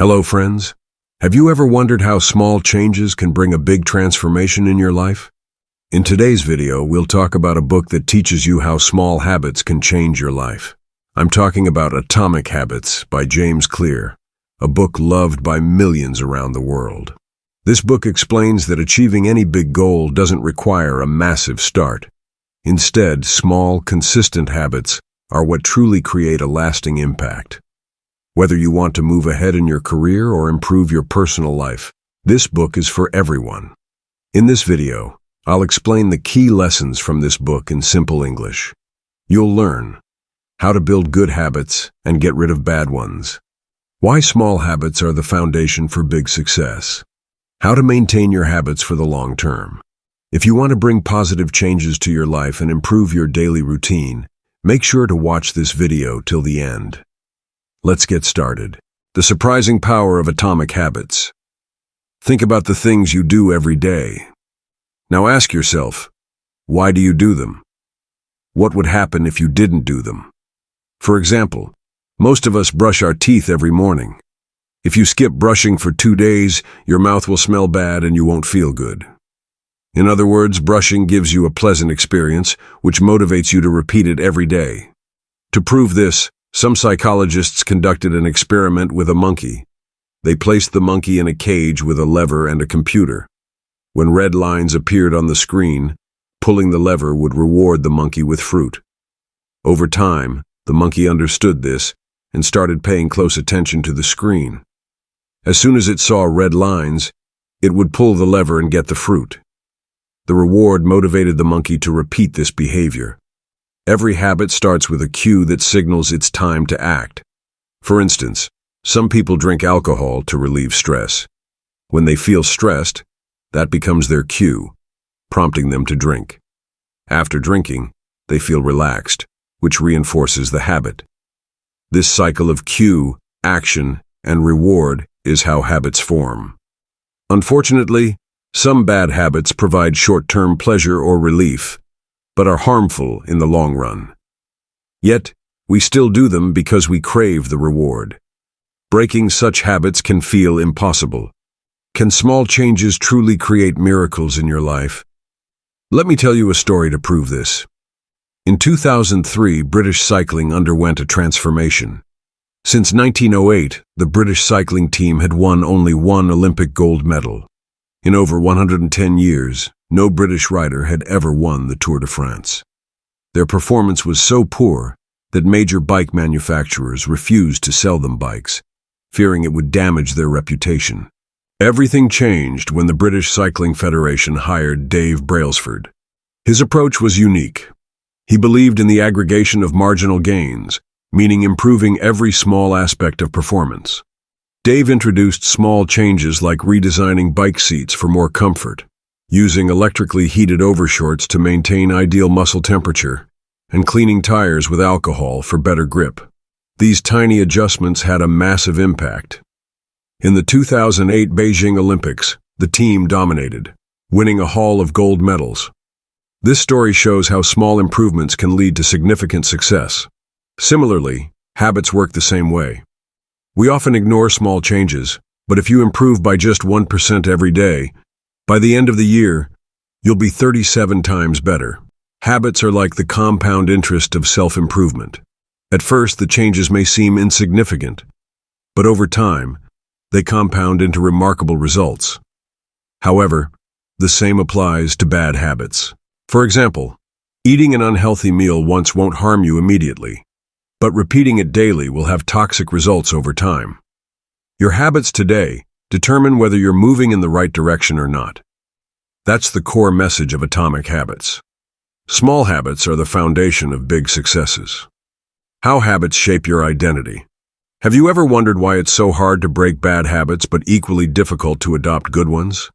Hello, friends. Have you ever wondered how small changes can bring a big transformation in your life? In today's video, we'll talk about a book that teaches you how small habits can change your life. I'm talking about Atomic Habits by James Clear, a book loved by millions around the world. This book explains that achieving any big goal doesn't require a massive start. Instead, small, consistent habits are what truly create a lasting impact. Whether you want to move ahead in your career or improve your personal life, this book is for everyone. In this video, I'll explain the key lessons from this book in simple English. You'll learn how to build good habits and get rid of bad ones, why small habits are the foundation for big success, how to maintain your habits for the long term. If you want to bring positive changes to your life and improve your daily routine, make sure to watch this video till the end. Let's get started. The surprising power of atomic habits. Think about the things you do every day. Now ask yourself, why do you do them? What would happen if you didn't do them? For example, most of us brush our teeth every morning. If you skip brushing for 2 days, your mouth will smell bad and you won't feel good. In other words, brushing gives you a pleasant experience, which motivates you to repeat it every day. To prove this, some psychologists conducted an experiment with a monkey. They placed the monkey in a cage with a lever and a computer. When red lines appeared on the screen, pulling the lever would reward the monkey with fruit. Over time, the monkey understood this and started paying close attention to the screen. As soon as it saw red lines, it would pull the lever and get the fruit. The reward motivated the monkey to repeat this behavior. Every habit starts with a cue that signals it's time to act. For instance, some people drink alcohol to relieve stress. When they feel stressed, that becomes their cue, prompting them to drink. After drinking, they feel relaxed, which reinforces the habit. This cycle of cue, action, and reward is how habits form. Unfortunately, some bad habits provide short-term pleasure or relief, but are harmful in the long run. Yet, we still do them because we crave the reward. Breaking such habits can feel impossible. Can small changes truly create miracles in your life? Let me tell you a story to prove this. In 2003, British cycling underwent a transformation. Since 1908, the British cycling team had won only one Olympic gold medal. In over 110 years, no British rider had ever won the Tour de France. Their performance was so poor that major bike manufacturers refused to sell them bikes, fearing it would damage their reputation. Everything changed when the British Cycling Federation hired Dave Brailsford. His approach was unique. He believed in the aggregation of marginal gains, meaning improving every small aspect of performance. Dave introduced small changes like redesigning bike seats for more comfort, using electrically heated overshorts to maintain ideal muscle temperature, and cleaning tires with alcohol for better grip. These tiny adjustments had a massive impact. In the 2008 Beijing Olympics, the team dominated, winning a haul of gold medals. This story shows how small improvements can lead to significant success. Similarly, habits work the same way. We often ignore small changes, but if you improve by just 1% every day, by the end of the year, you'll be 37 times better. Habits are like the compound interest of self-improvement. At first, the changes may seem insignificant, but over time, they compound into remarkable results. However, the same applies to bad habits. For example, eating an unhealthy meal once won't harm you immediately, but repeating it daily will have toxic results over time. Your habits today determine whether you're moving in the right direction or not. That's the core message of Atomic Habits. Small habits are the foundation of big successes. How habits shape your identity. Have you ever wondered why it's so hard to break bad habits but equally difficult to adopt good ones?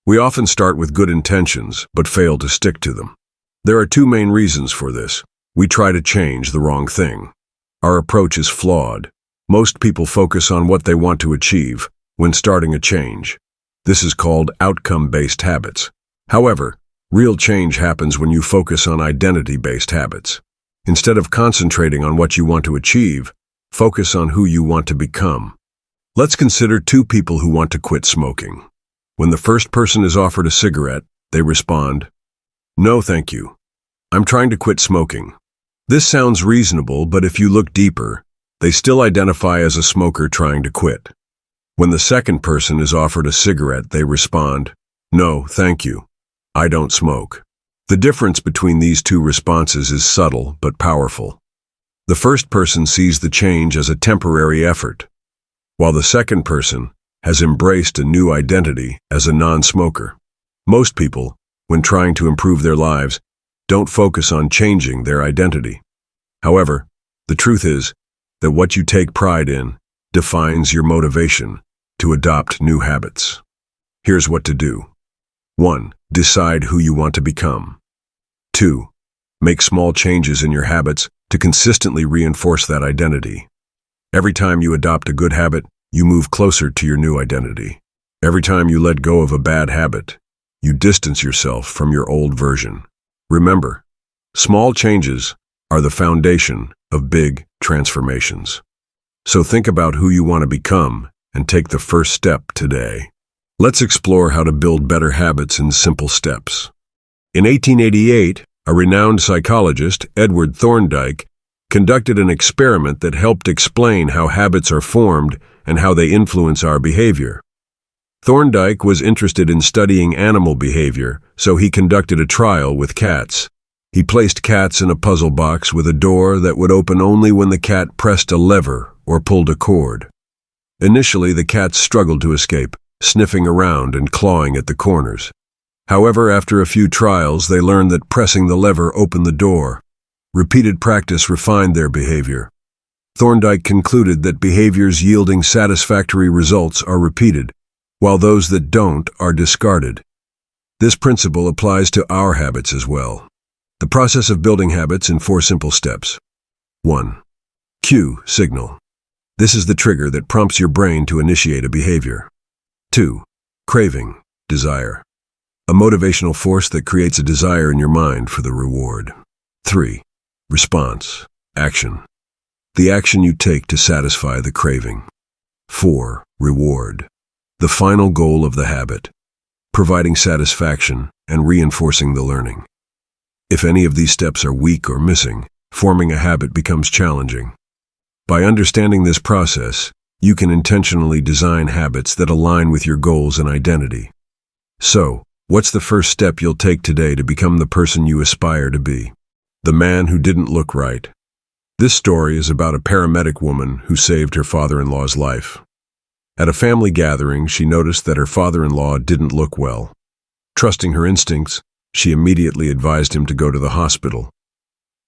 We often start with good intentions but fail to stick to them. There are two main reasons for this. We try to change the wrong thing. Our approach is flawed. Most people focus on what they want to achieve when starting a change. This is called outcome-based habits. However, real change happens when you focus on identity-based habits. Instead of concentrating on what you want to achieve, focus on who you want to become. Let's consider two people who want to quit smoking. When the first person is offered a cigarette, they respond, "No, thank you. I'm trying to quit smoking." This sounds reasonable, but if you look deeper, they still identify as a smoker trying to quit. When the second person is offered a cigarette, they respond, "No, thank you. I don't smoke." The difference between these two responses is subtle but powerful. The first person sees the change as a temporary effort, while the second person has embraced a new identity as a non-smoker. Most people, when trying to improve their lives, don't focus on changing their identity. However, the truth is that what you take pride in defines your motivation to adopt new habits. Here's what to do. 1. Decide who you want to become. 2. Make small changes in your habits to consistently reinforce that identity. Every time you adopt a good habit, you move closer to your new identity. Every time you let go of a bad habit, you distance yourself from your old version. Remember, small changes are the foundation of big transformations. So think about who you want to become and take the first step today. Let's explore how to build better habits in simple steps. In 1888, a renowned psychologist, Edward Thorndike, conducted an experiment that helped explain how habits are formed and how they influence our behavior. Thorndike was interested in studying animal behavior, so he conducted a trial with cats. He placed cats in a puzzle box with a door that would open only when the cat pressed a lever or pulled a cord. Initially, the cats struggled to escape, sniffing around and clawing at the corners. However, after a few trials, they learned that pressing the lever opened the door. Repeated practice refined their behavior. Thorndike concluded that behaviors yielding satisfactory results are repeated, while those that don't are discarded. This principle applies to our habits as well. The process of building habits in 4 simple steps. 1. Cue signal. This is the trigger that prompts your brain to initiate a behavior. 2. Craving, desire. A motivational force that creates a desire in your mind for the reward. 3. Response, action. The action you take to satisfy the craving. 4. Reward. The final goal of the habit, providing satisfaction and reinforcing the learning. If any of these steps are weak or missing, forming a habit becomes challenging. By understanding this process, you can intentionally design habits that align with your goals and identity. So, what's the first step you'll take today to become the person you aspire to be? The man who didn't look right. This story is about a paramedic woman who saved her father-in-law's life. At a family gathering, she noticed that her father-in-law didn't look well. Trusting her instincts, she immediately advised him to go to the hospital.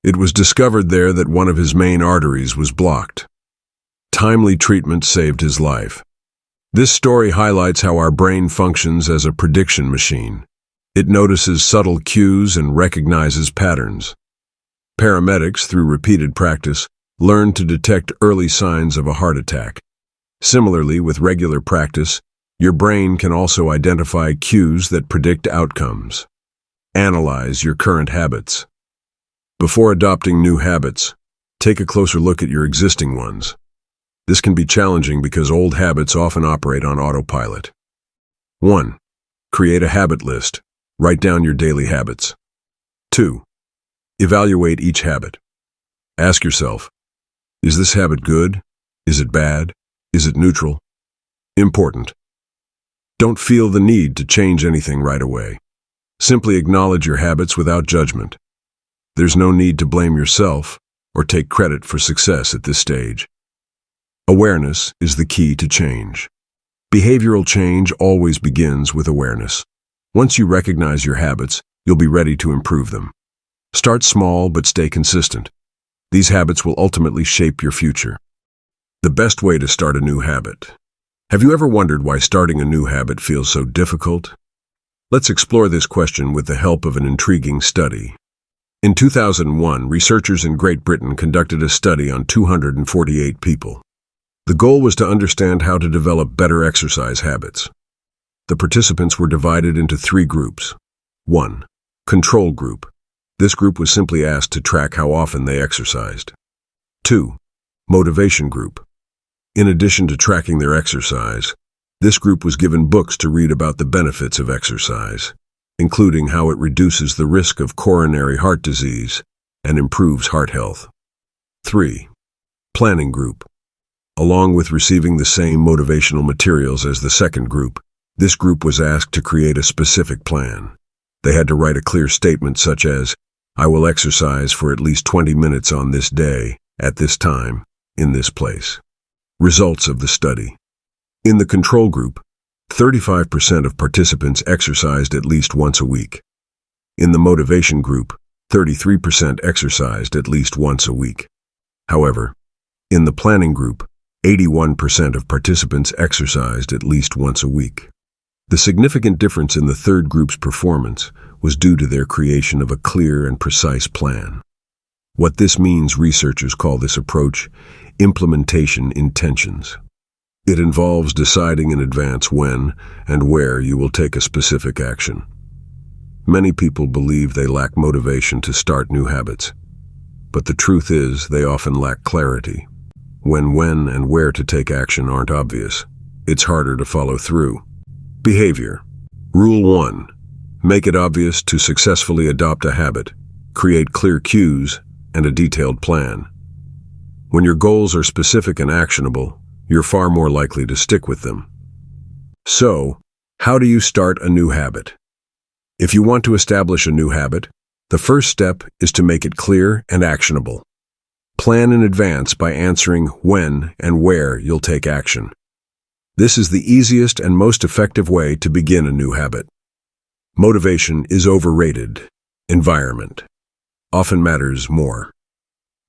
It was discovered there that one of his main arteries was blocked. Timely treatment saved his life. This story highlights how our brain functions as a prediction machine. It notices subtle cues and recognizes patterns. Paramedics, through repeated practice, learn to detect early signs of a heart attack. Similarly, with regular practice, your brain can also identify cues that predict outcomes. Analyze your current habits. Before adopting new habits, take a closer look at your existing ones. This can be challenging because old habits often operate on autopilot. 1. Create a habit list. Write down your daily habits. 2. Evaluate each habit. Ask yourself, is this habit good? Is it bad? Is it neutral? Important. Don't feel the need to change anything right away. Simply acknowledge your habits without judgment. There's no need to blame yourself or take credit for success at this stage. Awareness is the key to change. Behavioral change always begins with awareness. Once you recognize your habits, you'll be ready to improve them. Start small but stay consistent. These habits will ultimately shape your future. The best way to start a new habit. Have you ever wondered why starting a new habit feels so difficult? Let's explore this question with the help of an intriguing study. In 2001, researchers in Great Britain conducted a study on 248 people. The goal was to understand how to develop better exercise habits. The participants were divided into 3 groups. 1. Control group. This group was simply asked to track how often they exercised. 2. Motivation group. In addition to tracking their exercise, this group was given books to read about the benefits of exercise, including how it reduces the risk of coronary heart disease and improves heart health. 3. Planning group. Along with receiving the same motivational materials as the second group, this group was asked to create a specific plan. They had to write a clear statement such as, "I will exercise for at least 20 minutes on this day, at this time, in this place." Results of the study. In the control group, 35% of participants exercised at least once a week. In the motivation group, 33% exercised at least once a week. However, in the planning group, 81% of participants exercised at least once a week. The significant difference in the third group's performance was due to their creation of a clear and precise plan. What this means, researchers call this approach implementation intentions. It involves deciding in advance when and where you will take a specific action. Many people believe they lack motivation to start new habits, but the truth is they often lack clarity. When and where to take action aren't obvious, it's harder to follow through. Behavior. Rule 1. Make it obvious to successfully adopt a habit. Create clear cues and a detailed plan. When your goals are specific and actionable, you're far more likely to stick with them. So, how do you start a new habit? If you want to establish a new habit, the first step is to make it clear and actionable. Plan in advance by answering when and where you'll take action. This is the easiest and most effective way to begin a new habit. Motivation is overrated. Environment often matters more.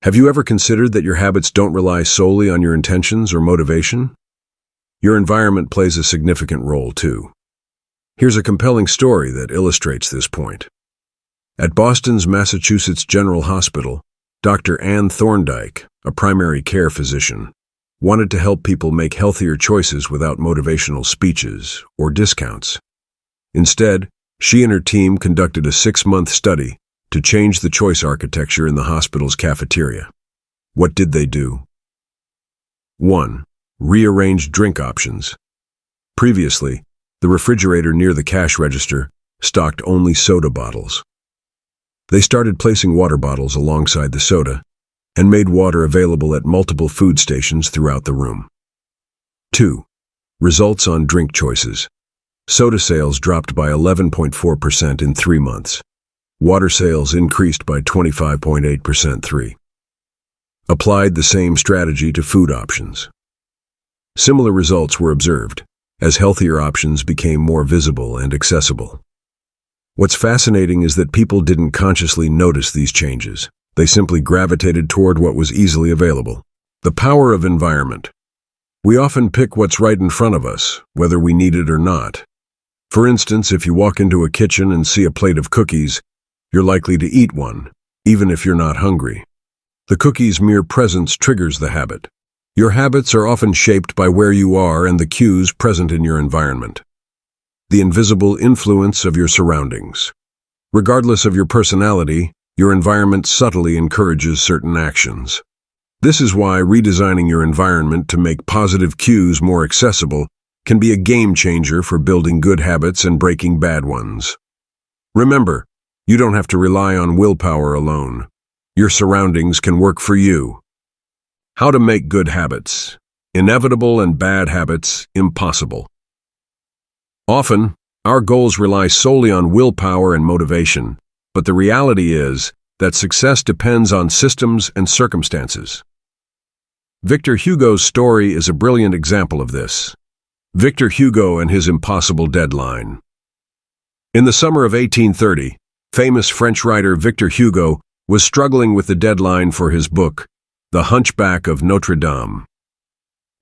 Have you ever considered that your habits don't rely solely on your intentions or motivation? Your environment plays a significant role too. Here's a compelling story that illustrates this point. At Boston's Massachusetts General Hospital, Dr. Ann Thorndike, a primary care physician, wanted to help people make healthier choices without motivational speeches or discounts. Instead, she and her team conducted a 6-month study to change the choice architecture in the hospital's cafeteria. What did they do? 1. Rearranged drink options. Previously, the refrigerator near the cash register stocked only soda bottles. They started placing water bottles alongside the soda and made water available at multiple food stations throughout the room. 2. Results on drink choices. Soda sales dropped by 11.4% in 3 months. Water sales increased by 25.8%. 3. Applied the same strategy to food options. Similar results were observed, as healthier options became more visible and accessible. What's fascinating is that people didn't consciously notice these changes. They simply gravitated toward what was easily available. The power of environment. We often pick what's right in front of us, whether we need it or not. For instance, if you walk into a kitchen and see a plate of cookies, you're likely to eat one, even if you're not hungry. The cookie's mere presence triggers the habit. Your habits are often shaped by where you are and the cues present in your environment. The invisible influence of your surroundings. Regardless of your personality, your environment subtly encourages certain actions. This is why redesigning your environment to make positive cues more accessible can be a game changer for building good habits and breaking bad ones. Remember, you don't have to rely on willpower alone. Your surroundings can work for you. How to make good habits. Inevitable and bad habits impossible. Often, our goals rely solely on willpower and motivation, but the reality is that success depends on systems and circumstances. Victor Hugo's story is a brilliant example of this. Victor Hugo and his impossible deadline. In the summer of 1830, famous French writer Victor Hugo was struggling with the deadline for his book, The Hunchback of Notre Dame.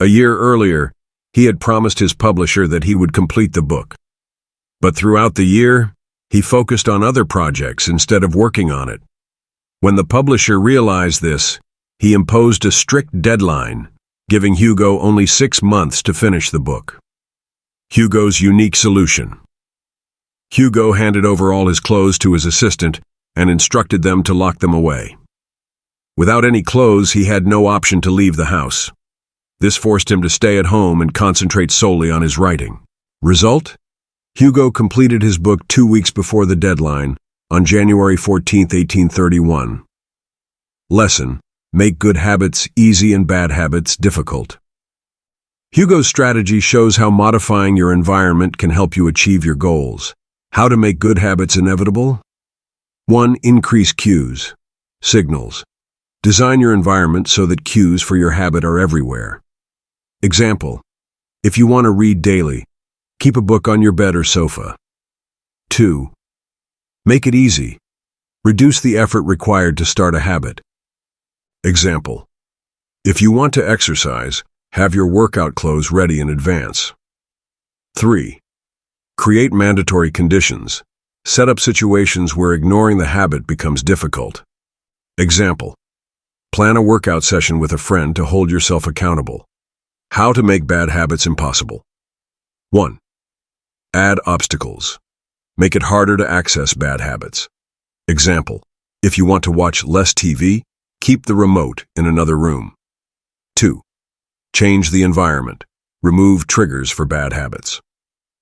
A year earlier, he had promised his publisher that he would complete the book. But throughout the year, he focused on other projects instead of working on it. When the publisher realized this, he imposed a strict deadline, giving Hugo only 6 months to finish the book. Hugo's unique solution. Hugo handed over all his clothes to his assistant and instructed them to lock them away. Without any clothes, he had no option to leave the house. This forced him to stay at home and concentrate solely on his writing. Result? Hugo completed his book 2 weeks before the deadline, on January 14, 1831. Lesson: make good habits easy and bad habits difficult. Hugo's strategy shows how modifying your environment can help you achieve your goals. How to make good habits inevitable? 1. Increase cues. Signals. Design your environment so that cues for your habit are everywhere. Example: if you want to read daily, keep a book on your bed or sofa. 2. Make it easy. Reduce the effort required to start a habit. Example: if you want to exercise, have your workout clothes ready in advance. 3. Create mandatory conditions. Set up situations where ignoring the habit becomes difficult. Example: plan a workout session with a friend to hold yourself accountable. How to make bad habits impossible. 1. Add obstacles. Make it harder to access bad habits. Example: if you want to watch less TV, keep the remote in another room. 2. Change the environment. Remove triggers for bad habits.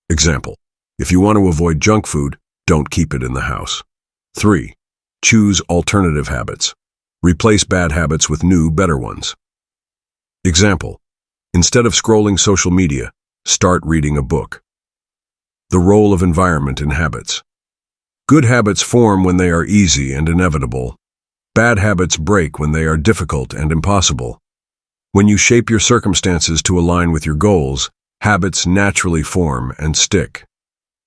Example: if you want to avoid junk food, don't keep it in the house. 3. Choose alternative habits. Replace bad habits with new, better ones. Example: instead of scrolling social media, start reading a book. The role of environment in habits. Good habits form when they are easy and inevitable. Bad habits break when they are difficult and impossible. When you shape your circumstances to align with your goals, habits naturally form and stick.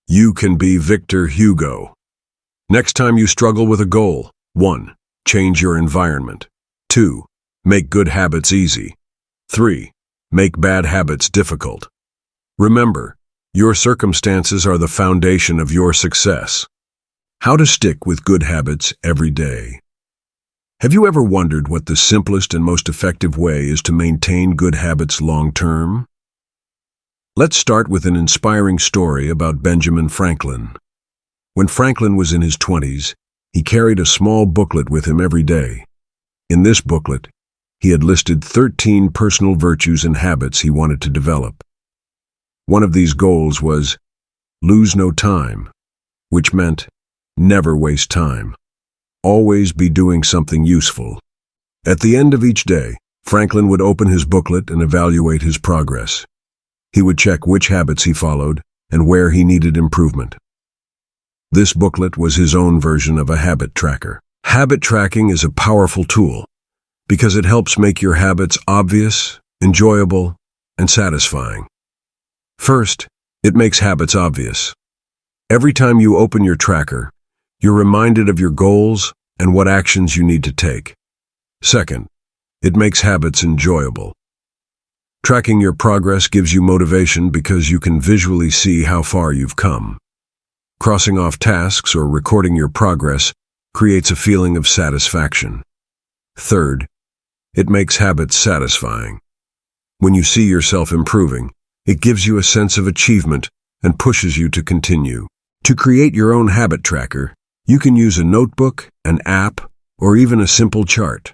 You can be Victor Hugo. Next time you struggle with a goal: 1. Change your environment. 2. Make good habits easy. 3. Make bad habits difficult. Remember, your circumstances are the foundation of your success. How to stick with good habits every day. Have you ever wondered what the simplest and most effective way is to maintain good habits long-term? Let's start with an inspiring story about Benjamin Franklin. When Franklin was in his 20s, he carried a small booklet with him every day. In this booklet, he had listed 13 personal virtues and habits he wanted to develop. One of these goals was lose no time, which meant never waste time. Always be doing something useful. At the end of each day, Franklin would open his booklet and evaluate his progress. He would check which habits he followed and where he needed improvement. This booklet was his own version of a habit tracker. Habit tracking is a powerful tool because it helps make your habits obvious, enjoyable, and satisfying. First, it makes habits obvious. Every time you open your tracker, you're reminded of your goals and what actions you need to take. Second, it makes habits enjoyable. Tracking your progress gives you motivation because you can visually see how far you've come. Crossing off tasks or recording your progress creates a feeling of satisfaction. Third, it makes habits satisfying. When you see yourself improving, it gives you a sense of achievement and pushes you to continue. To create your own habit tracker, you can use a notebook, an app, or even a simple chart.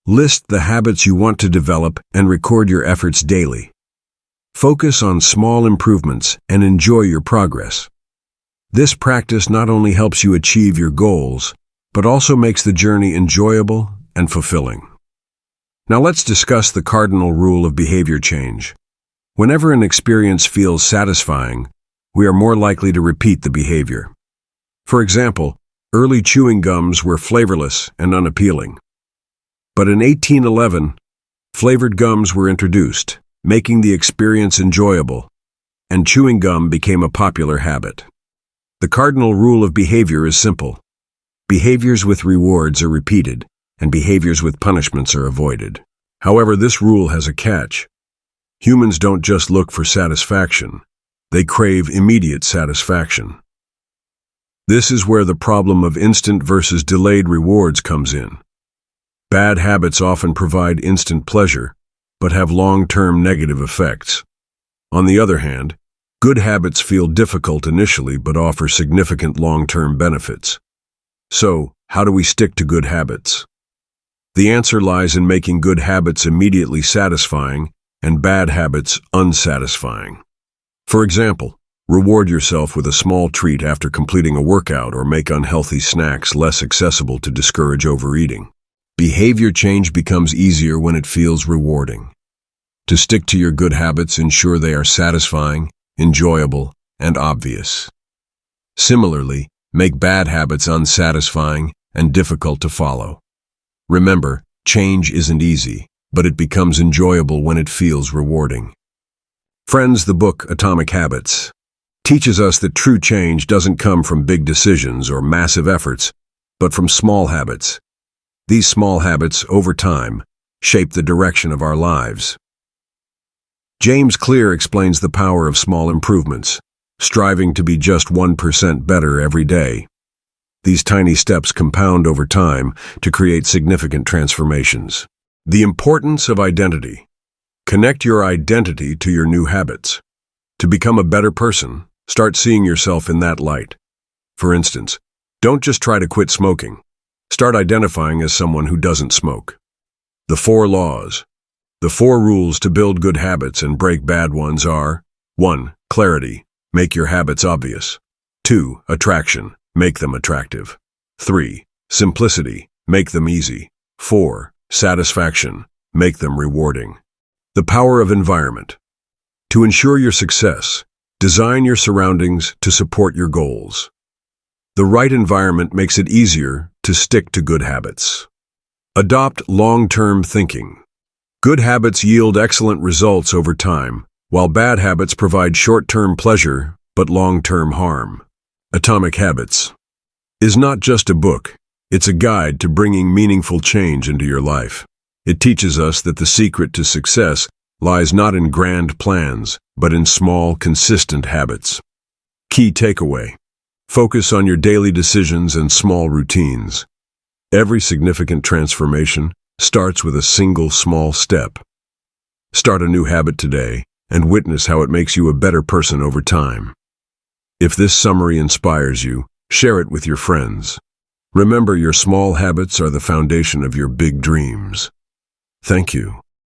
List the habits you want to develop and record your efforts daily. Focus on small improvements and enjoy your progress. This practice not only helps you achieve your goals, but also makes the journey enjoyable and fulfilling. Now let's discuss the cardinal rule of behavior change. Whenever an experience feels satisfying, we are more likely to repeat the behavior. For example, early chewing gums were flavorless and unappealing. But in 1811, flavored gums were introduced, making the experience enjoyable, and chewing gum became a popular habit. The cardinal rule of behavior is simple. Behaviors with rewards are repeated, and behaviors with punishments are avoided. However, this rule has a catch. Humans don't just look for satisfaction, they crave immediate satisfaction. This is where the problem of instant versus delayed rewards comes in. Bad habits often provide instant pleasure, but have long-term negative effects. On the other hand, good habits feel difficult initially but offer significant long-term benefits. So, how do we stick to good habits? The answer lies in making good habits immediately satisfying and bad habits unsatisfying. For example, reward yourself with a small treat after completing a workout or make unhealthy snacks less accessible to discourage overeating. Behavior change becomes easier when it feels rewarding. To stick to your good habits, ensure they are satisfying, enjoyable, and obvious. Similarly, make bad habits unsatisfying and difficult to follow. Remember, change isn't easy, but it becomes enjoyable when it feels rewarding. Friends, the book Atomic Habits teaches us that true change doesn't come from big decisions or massive efforts, but from small habits. These small habits, over time, shape the direction of our lives. James Clear explains the power of small improvements, striving to be just 1% better every day. These tiny steps compound over time to create significant transformations. The importance of identity. Connect your identity to your new habits. To become a better person, start seeing yourself in that light. For instance, don't just try to quit smoking. Start identifying as someone who doesn't smoke. The 4 laws. The 4 rules to build good habits and break bad ones are: 1. Clarity. Make your habits obvious. 2. Attraction. Make them attractive. 3. Simplicity. Make them easy. 4. Satisfaction. Make them rewarding. The power of environment. To ensure your success, design your surroundings to support your goals. The right environment makes it easier to stick to good habits. Adopt long-term thinking. Good habits yield excellent results over time, while bad habits provide short-term pleasure but long-term harm. Atomic Habits is not just a book, it's a guide to bringing meaningful change into your life. It teaches us that the secret to success lies not in grand plans, but in small, consistent habits. Key takeaway: focus on your daily decisions and small routines. Every significant transformation starts with a single small step. Start a new habit today and witness how it makes you a better person over time. If this summary inspires you, share it with your friends. Remember, your small habits are the foundation of your big dreams. Thank you.